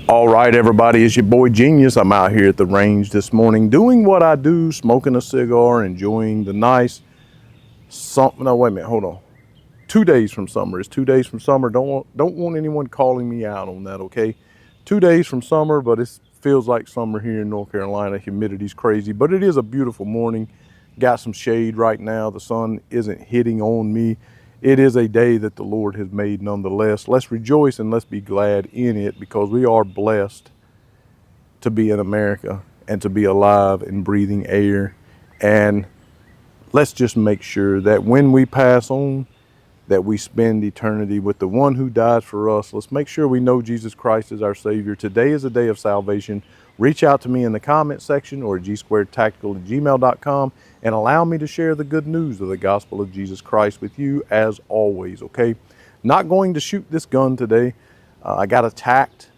All right, everybody, it's your boy Genius. I'm out here at the range this morning doing what I do, smoking a cigar, enjoying the nice no, wait a minute, hold on. 2 days from summer. It's 2 days from summer. Don't want anyone calling me out on that, okay? 2 days from summer, but it feels like summer here in North Carolina. Humidity's crazy, but it is a beautiful morning. Got some shade right now. The sun isn't hitting on me. It is a day that the Lord has made nonetheless. Let's rejoice and let's be glad in it, because we are blessed to be in America and to be alive and breathing air. And let's just make sure that when we pass on, that we spend eternity with the one who died for us. Let's make sure we know Jesus Christ is our Savior. Today is a day of salvation. Reach out to me in the comment section or gsquaredtactical@gmail.com and allow me to share the good news of the gospel of Jesus Christ with you as always, okay? Not going to shoot this gun today. I got attacked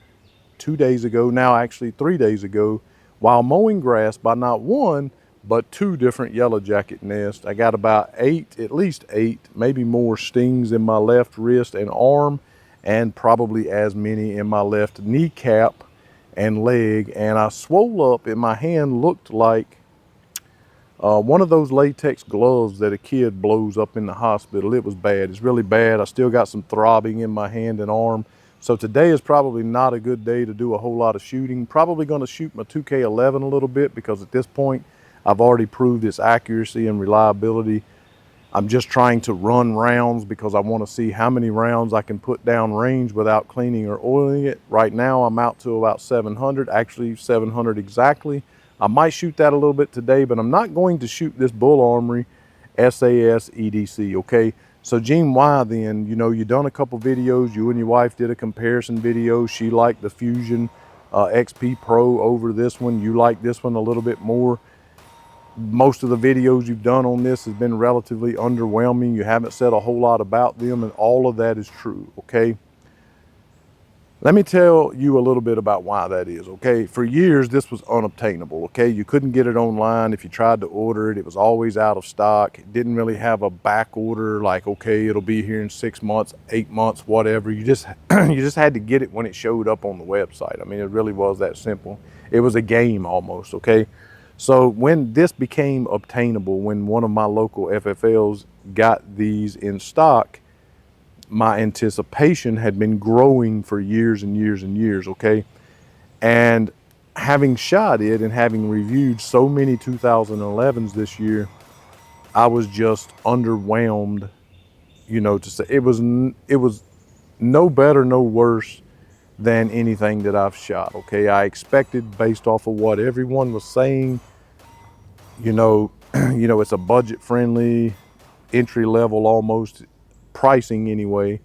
2 days ago, now actually 3 days ago, while mowing grass by not one, but two different yellow jacket nests. I got about at least eight, maybe more stings in my left wrist and arm, and probably as many in my left kneecap and leg. And I swole up, and my hand looked like one of those latex gloves that a kid blows up in the hospital. It was bad. It's really bad. I still got some throbbing in my hand and arm. So today is probably not a good day to do a whole lot of shooting. Probably going to shoot my 2K11 a little bit, because at this point I've already proved its accuracy and reliability. I'm just trying to run rounds because I want to see how many rounds I can put down range without cleaning or oiling it. Right now I'm out to about 700, actually 700 exactly. I might shoot that a little bit today, but I'm not going to shoot this Bull Armory SAS EDC, okay? So Gene, why then? You know, you done a couple videos. You and your wife did a comparison video. She liked the Fusion XP Pro over this one. You like this one a little bit more. Most of the videos you've done on this has been relatively underwhelming. You haven't said a whole lot about them, and all of that is true, okay? Let me tell you a little bit about why that is, okay? For years, this was unobtainable, okay? You couldn't get it online. If you tried to order it, it was always out of stock. It didn't really have a back order, like, okay, it'll be here in 6 months, 8 months, whatever. You just you just had to get it when it showed up on the website. I mean, it really was that simple. It was a game almost, okay? So when this became obtainable, when one of my local FFLs got these in stock, my anticipation had been growing for years and years and years, okay? And having shot it and having reviewed so many 2011s this year, I was just underwhelmed, you know, to say it was no better, no worse than anything that I've shot, okay? I expected, based off of what everyone was saying, you know, it's a budget friendly, entry level almost pricing anyway.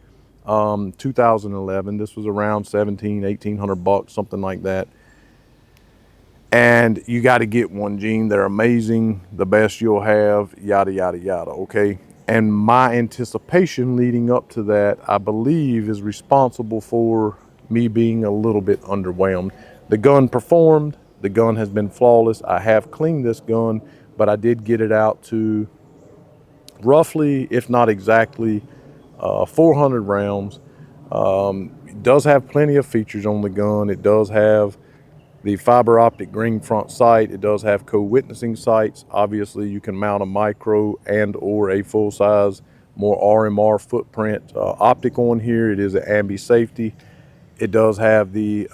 2011, this was around 1800 bucks, something like that. And you got to get one, Gene. They're amazing, the best you'll have, yada yada yada, okay? And my anticipation leading up to that, I believe, is responsible for me being a little bit underwhelmed. The gun performed. The gun has been flawless. I have cleaned this gun, but I did get it out to roughly, if not exactly, 400 rounds. It does have plenty of features on the gun. It does have the fiber optic green front sight. It does have co-witnessing sights. Obviously, you can mount a micro and or a full-size, more RMR footprint optic on here. It is an ambi safety. It does have the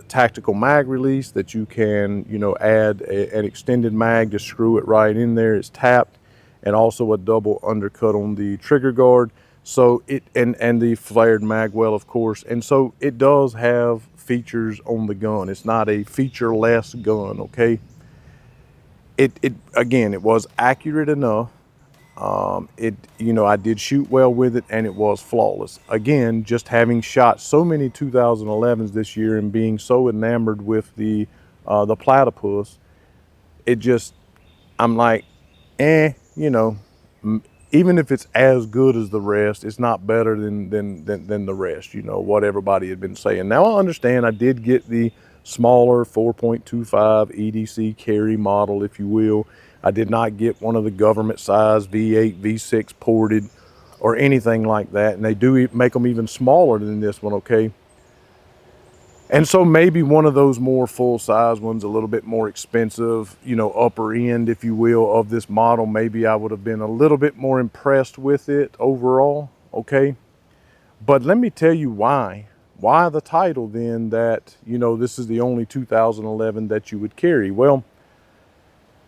tactical mag release that you can, you know, add an extended mag to screw it right in there. It's tapped, and also a double undercut on the trigger guard. So it, and the flared mag well, of course. And so it does have features on the gun. It's not a featureless gun, okay? Again, it was accurate enough. You know, I did shoot well with it, and it was flawless. Again, just having shot so many 2011s this year and being so enamored with the platypus, it just, I'm like, you know, even if it's as good as the rest, it's not better than the rest, you know, what everybody had been saying. Now I understand I did get the smaller 4.25 EDC carry model, if you will. I did not get one of the government size V8, V6 ported or anything like that. And they do make them even smaller than this one, okay? And so maybe one of those more full size ones, a little bit more expensive, you know, upper end, if you will, of this model, maybe I would have been a little bit more impressed with it overall, okay? But let me tell you why. Why the title then that, you know, this is the only 2011 that you would carry? Well,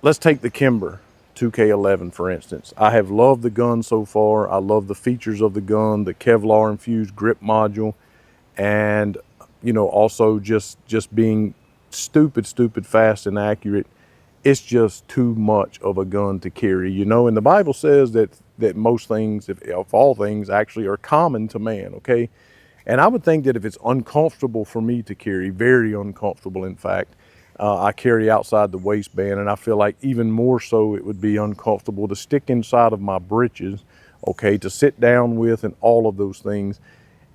let's take the Kimber 2K11 for instance. I have loved the gun so far. I love the features of the gun, the Kevlar infused grip module, and you know, also just being stupid fast and accurate. It's just too much of a gun to carry, you know. And the Bible says that most things, if all things, actually are common to man, okay? And I would think that if it's uncomfortable for me to carry, very uncomfortable in fact, I carry outside the waistband, and I feel like even more so it would be uncomfortable to stick inside of my breeches, okay, to sit down with and all of those things.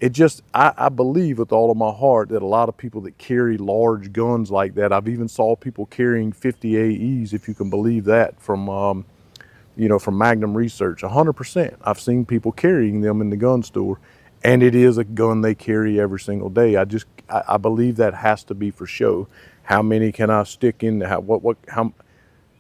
It just, I believe with all of my heart that a lot of people that carry large guns like that, I've even saw people carrying 50 AEs, if you can believe that, from you know, from Magnum Research. 100%. I've seen people carrying them in the gun store, and it is a gun they carry every single day. I believe that has to be for show. How many can I stick in?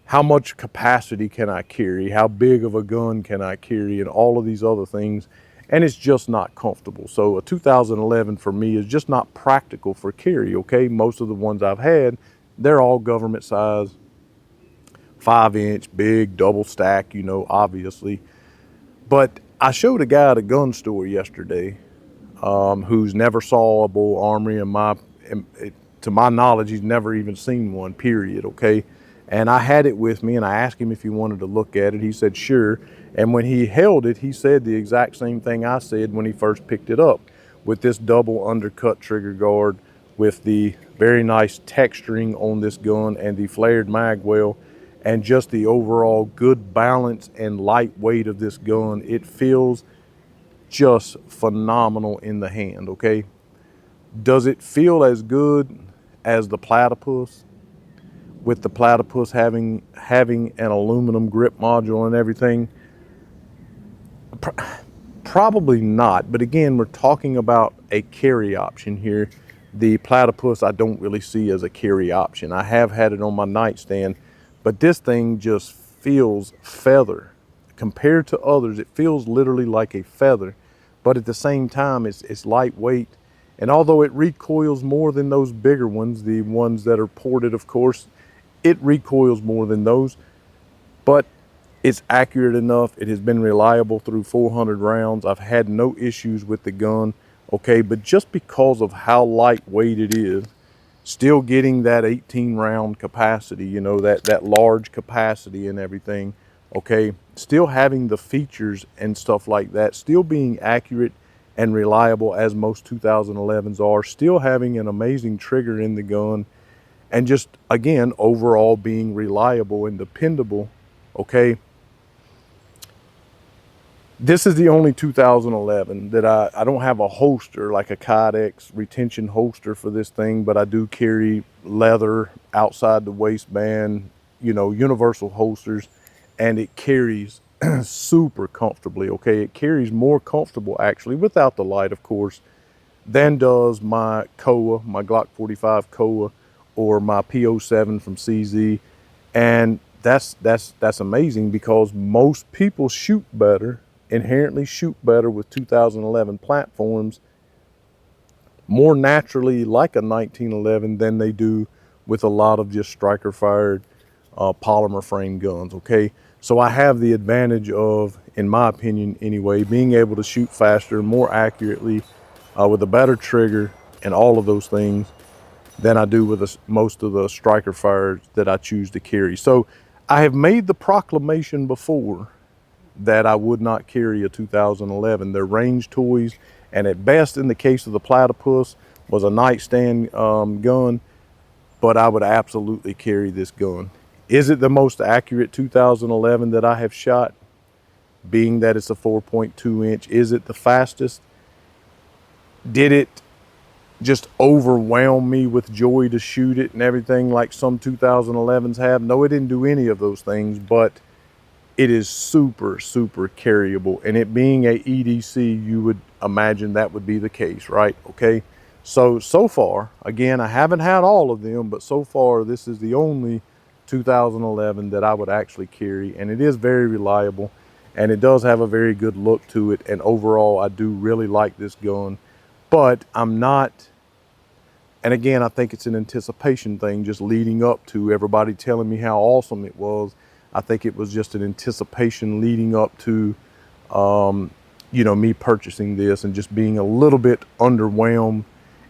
How much capacity can I carry? How big of a gun can I carry? And all of these other things. And it's just not comfortable. So a 2011 for me is just not practical for carry, okay? Most of the ones I've had, they're all government size, 5-inch, big, double stack, you know, obviously. But I showed a guy at a gun store yesterday who's never saw a Bull Armory. To my knowledge, he's never even seen one, period, okay? And I had it with me, and I asked him if he wanted to look at it. He said, sure. And when he held it, he said the exact same thing I said when he first picked it up, with this double undercut trigger guard, with the very nice texturing on this gun and the flared mag well, and just the overall good balance and lightweight of this gun. It feels just phenomenal in the hand, okay? Does it feel as good as the Platypus, with the Platypus having an aluminum grip module and everything? Probably not, but again, we're talking about a carry option here. The Platypus I don't really see as a carry option. I have had it on my nightstand, but this thing just feels feather. Compared to others, it feels literally like a feather, but at the same time, it's lightweight. And although it recoils more than those bigger ones, the ones that are ported, of course, it recoils more than those, but it's accurate enough. It has been reliable through 400 rounds. I've had no issues with the gun, okay? But just because of how lightweight it is, still getting that 18 round capacity, you know, that large capacity and everything, okay? Still having the features and stuff like that, still being accurate and reliable as most 2011s are, still having an amazing trigger in the gun, and just, again, overall being reliable and dependable, okay? This is the only 2011 that I don't have a holster, like a Kydex retention holster for this thing, but I do carry leather outside the waistband, you know, universal holsters, and it carries super comfortably, okay? It carries more comfortable, actually, without the light, of course, than does my Kowa, my Glock 45 Kowa, or my P07 from CZ. And that's amazing, because most people shoot better, inherently shoot better with 2011 platforms more naturally like a 1911 than they do with a lot of just striker fired polymer frame guns, okay? So I have the advantage of, in my opinion anyway, being able to shoot faster, more accurately, with a better trigger and all of those things than I do with most of the striker fires that I choose to carry. So I have made the proclamation before that I would not carry a 2011. They're range toys, and at best, in the case of the Platypus, was a nightstand gun, but I would absolutely carry this gun. Is it the most accurate 2011 that I have shot, being that it's a 4.2 inch? Is it the fastest? Did it just overwhelm me with joy to shoot it and everything like some 2011s have? No, it didn't do any of those things, but it is super carryable. And it being a EDC, you would imagine that would be the case, right? Okay, So far, again, I haven't had all of them, but so far this is the only 2011 that I would actually carry, and it is very reliable, and it does have a very good look to it, and overall I do really like this gun. But I'm not, and again, I think it's an anticipation thing, just leading up to everybody telling me how awesome it was. I think it was just an anticipation leading up to you know, me purchasing this and just being a little bit underwhelmed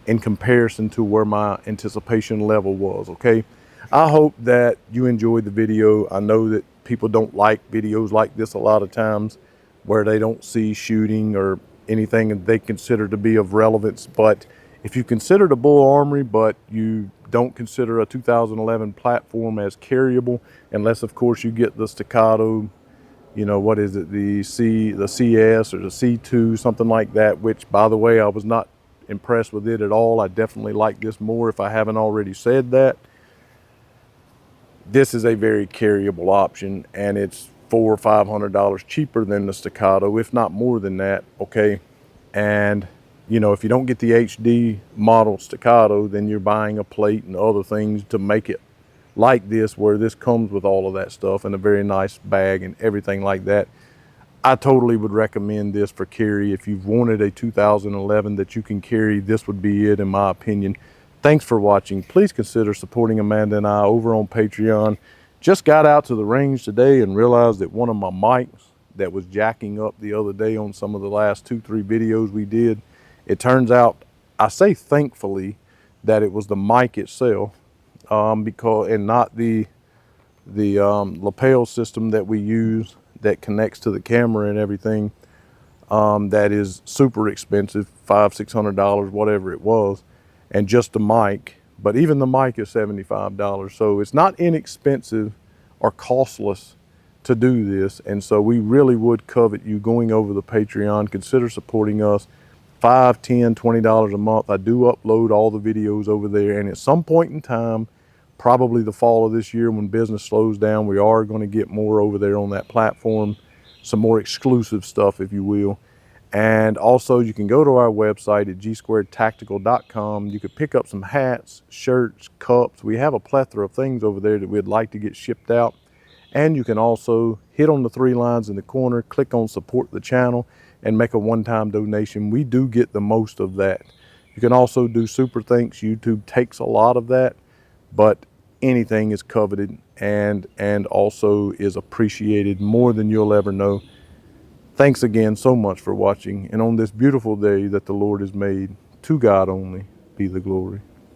in comparison to where my anticipation level was. Okay, I hope that you enjoyed the video. I know that people don't like videos like this a lot of times, where they don't see shooting or anything they consider to be of relevance. But if you consider the Bull Armory, but you don't consider a 2011 platform as carryable, unless of course you get the Staccato, you know, what is it, the CS or the C2, something like that, which, by the way, I was not impressed with it at all. I definitely like this more, if I haven't already said that. This is a very carryable option, and it's $400 or $500 cheaper than the Staccato, if not more than that. Okay, and you know, if you don't get the HD model Staccato, then you're buying a plate and other things to make it like this, where this comes with all of that stuff and a very nice bag and everything like that. I totally would recommend this for carry. If you've wanted a 2011 that you can carry, this would be it, in my opinion. Thanks for watching. Please consider supporting Amanda and I over on Patreon. Just got out to the range today and realized that one of my mics that was jacking up the other day on some of the last 2-3 videos we did, it turns out, I say thankfully, that it was the mic itself, because, and not the lapel system that we use that connects to the camera and everything, that is super expensive, $500-600, whatever it was, and just the mic. But even the mic is $75, so it's not inexpensive or costless to do this. And so we really would covet you going over the Patreon. Consider supporting us. $5, $10, $20 a month. I do upload all the videos over there, and at some point in time, probably the fall of this year, when business slows down, we are going to get more over there on that platform, some more exclusive stuff, if you will. And also, you can go to our website at gsquaredtactical.com. You could pick up some hats, shirts, cups. We have a plethora of things over there that we'd like to get shipped out. And you can also hit on the 3 lines in the corner, click on support the channel, and make a one-time donation. We do get the most of that. You can also do super thanks. YouTube takes a lot of that, but anything is coveted and also is appreciated more than you'll ever know. Thanks again so much for watching, and on this beautiful day that the Lord has made, to God only be the glory.